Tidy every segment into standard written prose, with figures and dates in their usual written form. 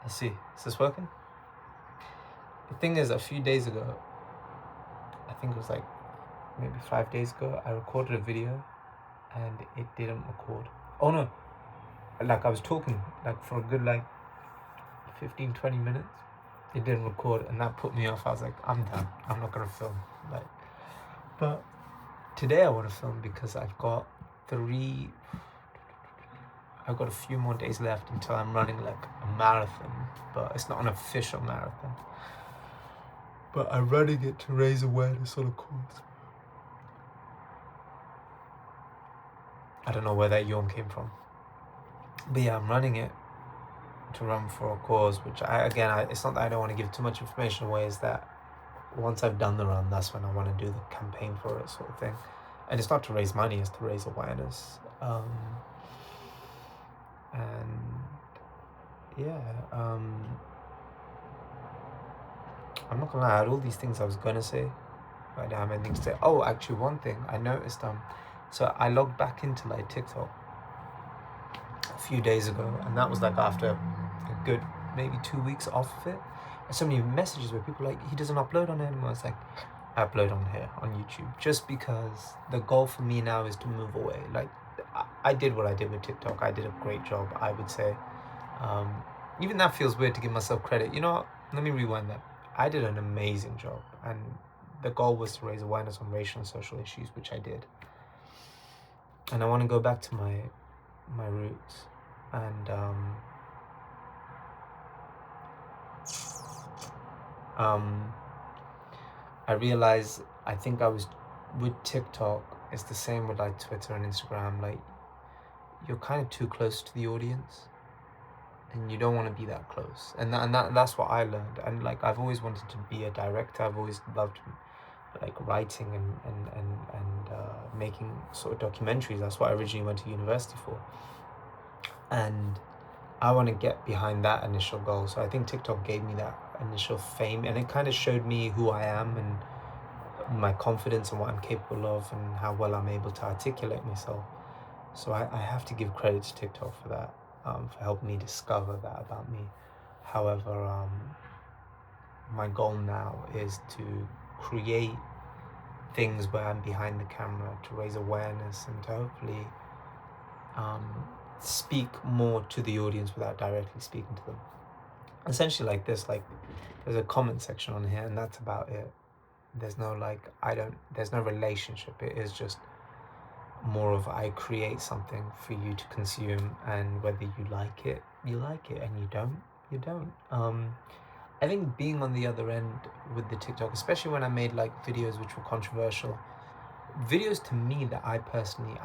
I see. Is this working? The thing is, a few days ago, I think it was like maybe 5 days ago, I recorded a video and it didn't record. Oh no, like I was talking like for a good like 15-20 minutes. It didn't record and that put me off. I was like, I'm done. I'm not gonna film. But today I want to film because I've got a few more days left until I'm running like a marathon, but it's not an official marathon. But I'm running it to raise awareness on a cause. I don't know where that yawn came from. But yeah, I'm running it to run for a cause, which it's not that I don't want to give too much information away, is that once I've done the run, that's when I want to do the campaign for it, sort of thing. And it's not to raise money, it's to raise awareness. I'm not gonna lie, I had all these things I was gonna say, but I don't have anything to say. Oh, actually, one thing I noticed, so I logged back into like TikTok a few days ago, and that was like after a good maybe 2 weeks off of it. And so many messages where people like, he doesn't upload on it anymore. It's like, I upload on here on YouTube just because the goal for me now is to move away. Like, I did what I did with TikTok. I did a great job, I would say. Even that feels weird to give myself credit. You know what? Let me rewind that. I did an amazing job, and the goal was to raise awareness on racial and social issues, which I did. And I want to go back to my roots, and I realized, I think I was with TikTok, it's the same with like Twitter and Instagram. Like, you're kind of too close to the audience, and you don't want to be that close. And that's what I learned. And like, I've always wanted to be a director. I've always loved like writing and making sort of documentaries. That's what I originally went to university for. And I want to get behind that initial goal. So I think TikTok gave me that initial fame, and it kind of showed me who I am and my confidence and what I'm capable of and how well I'm able to articulate myself. So I have to give credit to TikTok for that, for helping me discover that about me. However, my goal now is to create things where I'm behind the camera to raise awareness and to hopefully speak more to the audience without directly speaking to them. Essentially like this, like there's a comment section on here and that's about it. There's no there's no relationship. It is just more of, I create something for you to consume, and whether you like it, you like it, and you don't, you don't. I think being on the other end with the TikTok, especially when I made like videos which were controversial, videos to me that I purposely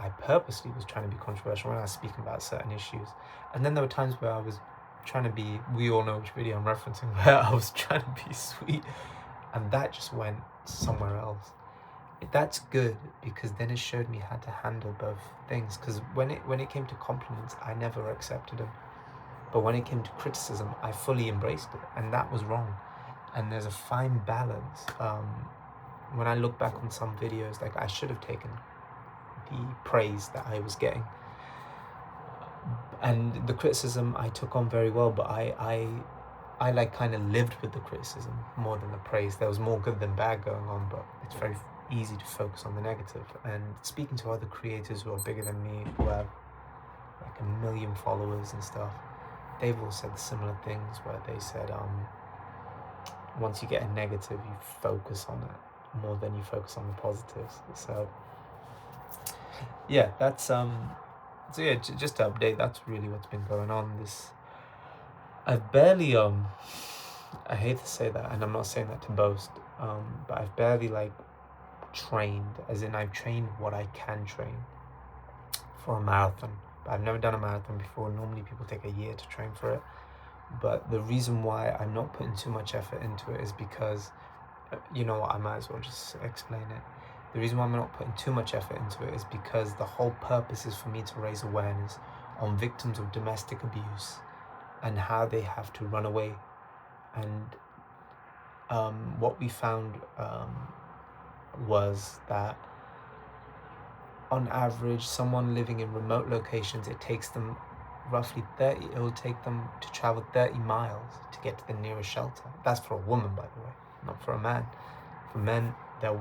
was trying to be controversial when I was speaking about certain issues. And then there were times where I was trying to be, we all know which video I'm referencing, where I was trying to be sweet, and that just went somewhere else. That's good, because then it showed me how to handle both things. Because when it came to compliments, I never accepted them, but when it came to criticism, I fully embraced it, and that was wrong. And there's a fine balance. When I look back on some videos, like, I should have taken the praise that I was getting, and the criticism I took on very well, but I like kind of lived with the criticism more than the praise. There was more good than bad going on, but it's very easy to focus on the negative. And speaking to other creators who are bigger than me, who have like 1 million followers and stuff, they've all said similar things, where they said, once you get a negative, you focus on it more than you focus on the positives. So yeah, that's just to update, that's really what's been going on. I've barely I hate to say that, and I'm not saying that to boast, but I've barely like trained, as in I've trained what I can train for a marathon. But I've never done a marathon before. Normally people take a year to train for it. But the reason why I'm not putting too much effort into it is because, you know what, I might as well just explain it. The reason why I'm not putting too much effort into it is because the whole purpose is for me to raise awareness on victims of domestic abuse and how they have to run away. And what we found was that on average, someone living in remote locations, it takes them roughly 30, it will take them to travel 30 miles to get to the nearest shelter. That's for a woman, by the way, not for a man. For men, there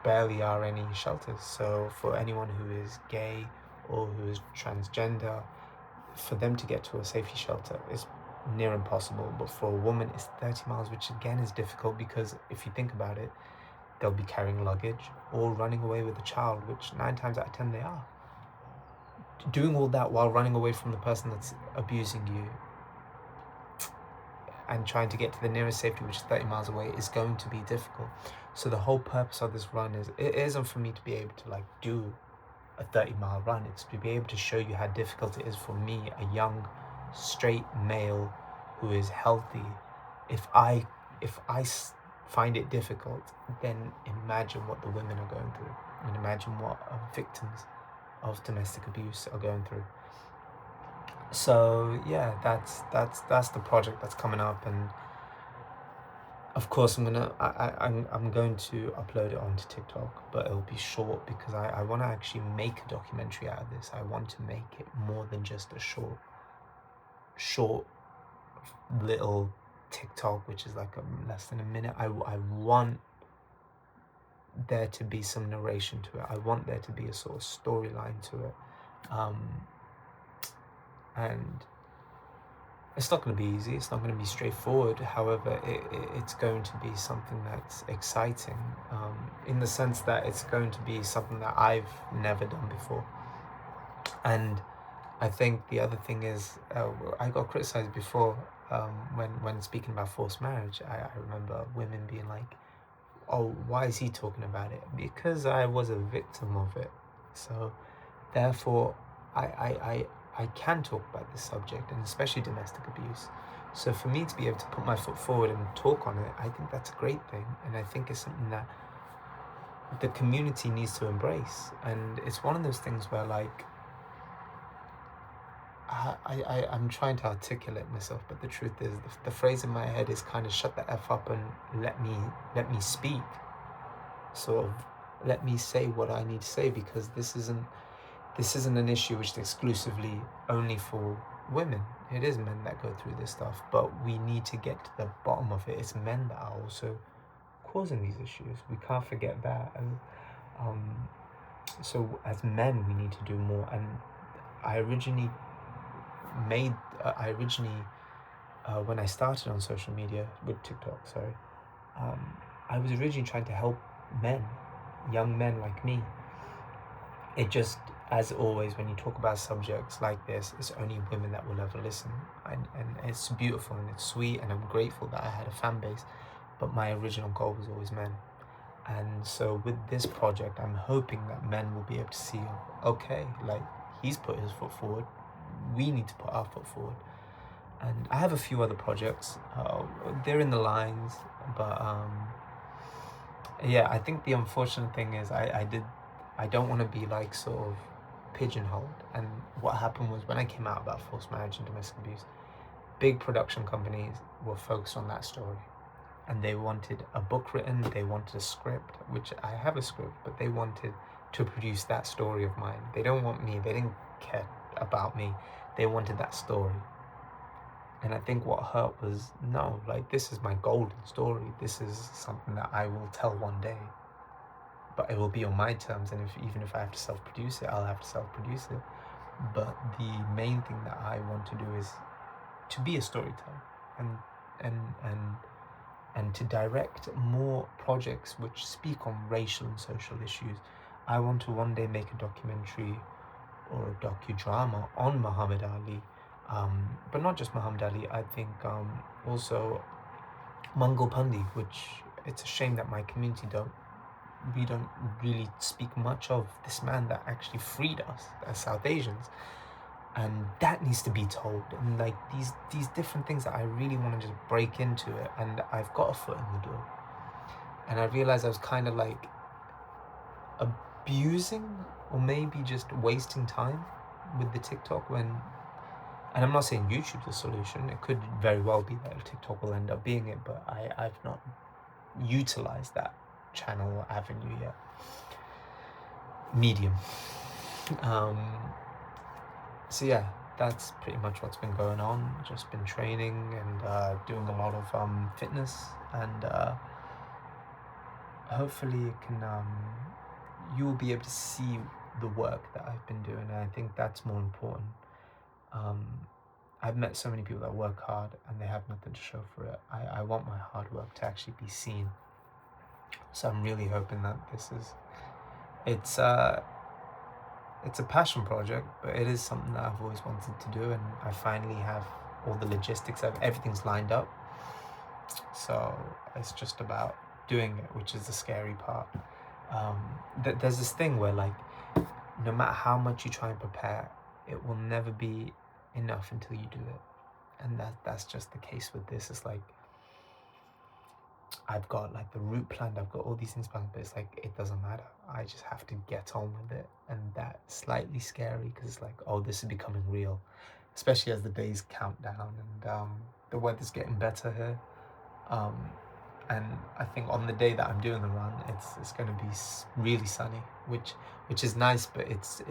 barely are any shelters. So for anyone who is gay or who is transgender, for them to get to a safety shelter is near impossible. But for a woman, it's 30 miles, which again is difficult because if you think about it, they'll be carrying luggage or running away with a child, which 9 times out of 10 they are. Doing all that while running away from the person that's abusing you and trying to get to the nearest safety, which is 30 miles away, is going to be difficult. So the whole purpose of this run is, it isn't for me to be able to like do a 30-mile run. It's to be able to show you how difficult it is for me, a young straight male who is healthy. If I find it difficult, then imagine what the women are going through, and imagine what victims of domestic abuse are going through. So yeah, that's the project that's coming up, and of course I'm going to upload it onto TikTok, but it'll be short because I want to actually make a documentary out of this. I want to make it more than just a short little TikTok, which is like less than a minute. I want there to be some narration to it. I want there to be a sort of storyline to it, and it's not going to be easy. It's not going to be straightforward. However, it's going to be something that's exciting, in the sense that it's going to be something that I've never done before. And I think the other thing is, I got criticized before when speaking about forced marriage. I remember women being like, "Oh, why is he talking about it?" Because I was a victim of it. So therefore, I can talk about this subject, and especially domestic abuse. So for me to be able to put my foot forward and talk on it, I think that's a great thing. And I think it's something that the community needs to embrace. And it's one of those things where like, I'm trying to articulate myself, but the truth is the phrase in my head is kind of shut the F up and let me speak. Sort of let me say what I need to say, because this isn't an issue which is exclusively only for women. It is men that go through this stuff, but we need to get to the bottom of it. It's men that are also causing these issues. We can't forget that. And so as men, we need to do more. And I originally when I started on social media with TikTok, I was originally trying to help men, young men like me. It just, as always, when you talk about subjects like this, it's only women that will ever listen. And it's beautiful and it's sweet, and I'm grateful that I had a fan base, but my original goal was always men. And so with this project, I'm hoping that men will be able to see, okay, like, he's put his foot forward, we need to put our foot forward. And I have a few other projects, they're in the lines, but yeah, I think the unfortunate thing is I don't want to be like sort of pigeonholed. And what happened was, when I came out about forced marriage and domestic abuse, big production companies were focused on that story, and they wanted a book written, they wanted a script, which I have a script, but they wanted to produce that story of mine. They don't want me, they didn't care about me, they wanted that story. And I think what hurt was, no, like, this is my golden story, this is something that I will tell one day, but it will be on my terms, and even if I have to self-produce it, I'll have to self-produce it. But the main thing that I want to do is to be a storyteller, and to direct more projects which speak on racial and social issues. I want to one day make a documentary or a docudrama on Muhammad Ali, but not just Muhammad Ali. I think also Mangal Pandey, which it's a shame that my community we don't really speak much of this man that actually freed us as South Asians, and that needs to be told. And like these different things that I really want to just break into it, and I've got a foot in the door. And I realized I was kind of like abusing, or maybe just wasting time with the TikTok, and I'm not saying YouTube's the solution. It could very well be that TikTok will end up being it, but I've not utilized that channel or avenue yet. Medium. So yeah, that's pretty much what's been going on. Just been training and doing a lot of fitness, and hopefully it can you'll be able to see the work that I've been doing, and I think that's more important. um, I've met so many people that work hard and they have nothing to show for it. I want my hard work to actually be seen, so I'm really hoping that it's it's a passion project, but it is something that I've always wanted to do, and I finally have all the logistics of everything's lined up. So it's just about doing it, which is the scary part. There's this thing where, like, no matter how much you try and prepare, it will never be enough until you do it. And that's just the case with this. It's like I've got like the route planned, I've got all these things planned, but it's like it doesn't matter. I just have to get on with it, and that's slightly scary because it's like, oh, this is becoming real, especially as the days count down and the weather's getting better here. And I think on the day that I'm doing the run, it's going to be really sunny, which is nice, but it's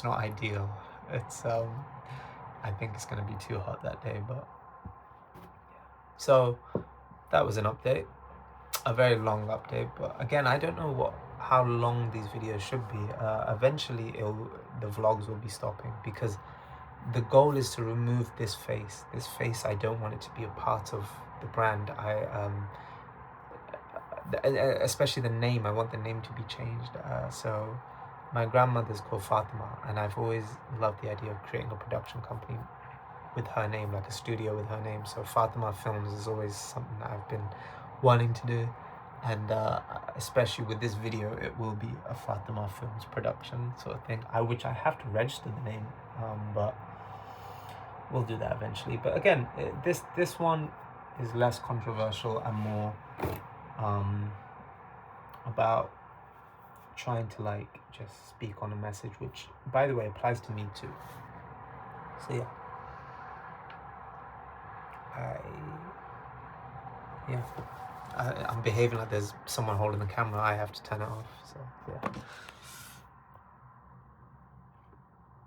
not ideal. It's I think it's going to be too hot that day, but so that was an update, a very long update. But again, I don't know how long these videos should be. Eventually, the vlogs will be stopping because the goal is to remove this face. This face, I don't want it to be a part of the brand. Especially the name. I want the name to be changed. So my grandmother's called Fatima, and I've always loved the idea of creating a production company with her name, like a studio with her name. So Fatima Films is always something that I've been wanting to do, and especially with this video, it will be a Fatima Films production sort of thing. Which I have to register the name, but we'll do that eventually. But again, this one is less controversial and more about trying to like just speak on a message, which by the way applies to me too. So yeah, I'm behaving like there's someone holding the camera. I have to turn it off. So yeah.